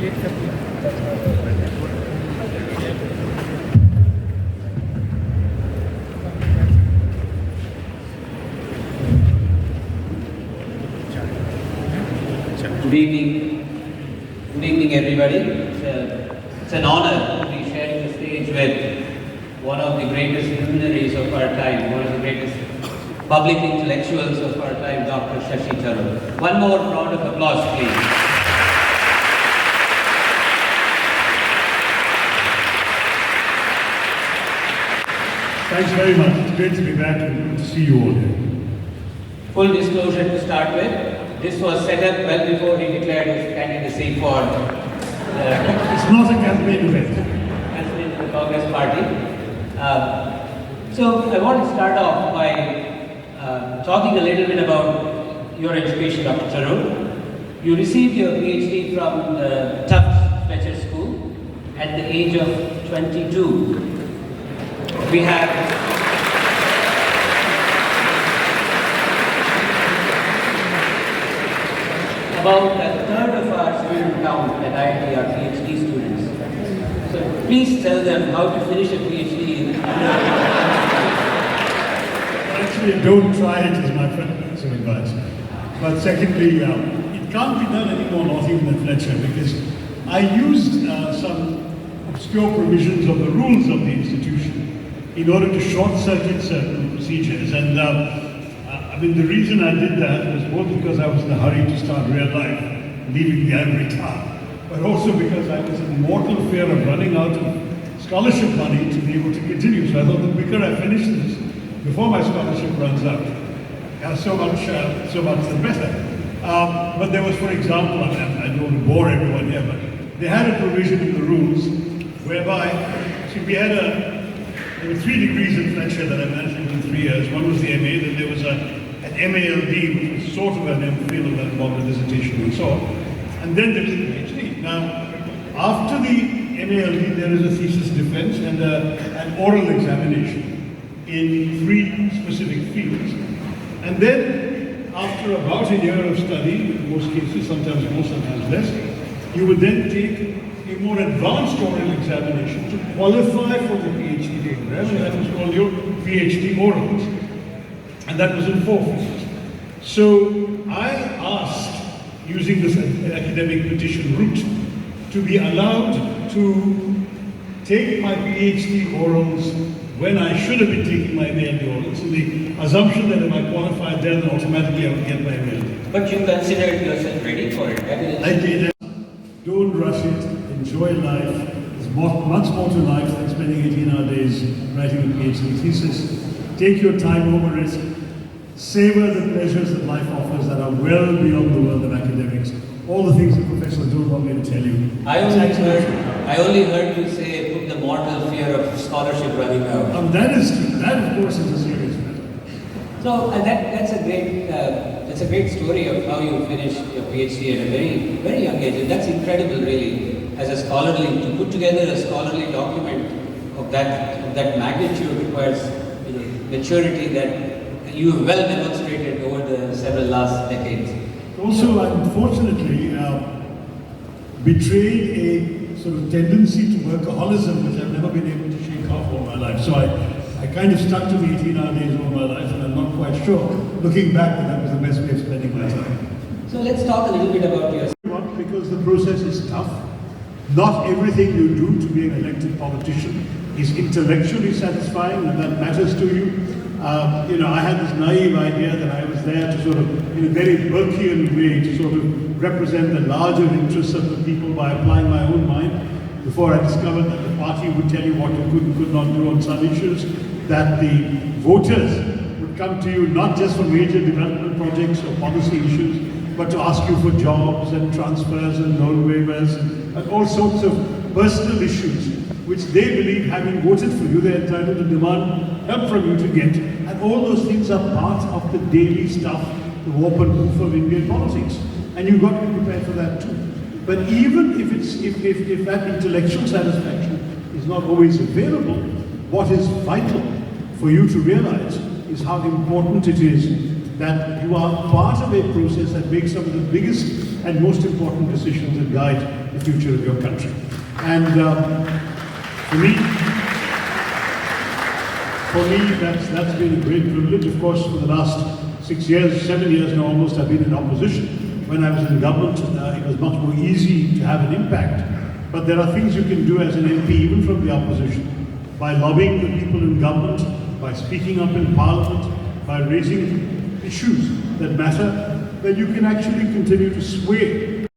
Good evening. Good evening, everybody. It's an honor to be sharing the stage with one of the greatest luminaries of our time, one of the greatest public intellectuals of our time, Dr. Shashi Tharoor. One more round of applause, please. Thanks very much. It's great to be back and good to see you all here. Full disclosure to start with. This was set up well before he declared his candidacy for it's not a campaign event. President of the Congress Party. So I want to start off by talking a little bit about your education, Dr. Tharoor. You received your PhD from the Tufts Fletcher School at the age of 22. We have about a third of our student count at IIT are PhD students. So please tell them how to finish a PhD. Actually, don't try it, is my friend piece of advice. But secondly, it can't be done anymore, not even at Fletcher, because I used some obscure provisions of the rules of the institution in order to short-circuit certain procedures. And I mean, the reason I did that was both because I was in a hurry to start real life, leaving the ivory tower, but also because I was in mortal fear of running out of scholarship money to be able to continue. So I thought the quicker I finish this, before my scholarship runs out, so much the better. But there was, for example, I don't want to bore everyone here, but they had a provision in the rules whereby, see, there were 3 degrees in Fletcher that I managed in 3 years. One was the MA, then there was an MALD, which was sort of an MPhil that involved a dissertation and so on. And then there was the PhD. Now, after the MALD, there is a thesis defense and an oral examination in 3 specific fields. And then, after about a year of study, in most cases, sometimes more, sometimes less, you would then take a more advanced oral examination to qualify for the PhD program, and that was called your PhD orals. And that was in 4 fields. So I asked, using this academic petition route, to be allowed to take my PhD orals when I should have been taking my MALD orals, in the assumption that if I qualified then automatically I would get my MALD. But you considered yourself ready for it. I did. Don't rush it. Enjoy life. There's much more to life than spending 18-hour days writing a PhD thesis. Take your time over it. Savor the pleasures that life offers that are well beyond the world of academics. All the things that professors don't want me to tell you. I only heard you say put the mortal fear of scholarship running out. That is true. That, of course, is a serious matter. So that's a great story of how you finished your PhD at a very, very young age. And that's incredible, really, as a scholarly, to put together a scholarly document of that magnitude requires maturity that you have well demonstrated over the several last decades. Also, unfortunately, betrayed a sort of tendency to workaholism, which I've never been able to shake off all my life. So I kind of stuck to the 18-hour days all my life, and I'm not quite sure, looking back, that was the best way of spending my time. So let's talk a little bit about your... Because the process is tough. Not everything you do to be an elected politician is intellectually satisfying, and that matters to you. I had this naive idea that I was there to sort of, in a very Burkean way, to sort of represent the larger interests of the people by applying my own mind, before I discovered that the party would tell you what you could and could not do on some issues, that the voters would come to you not just for major development projects or policy issues, but to ask you for jobs and transfers and loan waivers and all sorts of personal issues, which they believe, having voted for you, they're entitled to demand help from you to get. And all those things are part of the daily stuff, the warp and woof of Indian politics. And you've got to be prepared for that too. But even if that intellectual satisfaction is not always available, what is vital for you to realize is how important it is that you are part of a process that makes some of the biggest and most important decisions that guide the future of your country. And for me, that's been a great privilege. Of course, for the last 6 years, 7 years now almost, I've been in opposition. When I was in government, it was much more easy to have an impact. But there are things you can do as an MP, even from the opposition, by lobbying the people in government, by speaking up in Parliament, by raising issues that matter, that you can actually continue to sway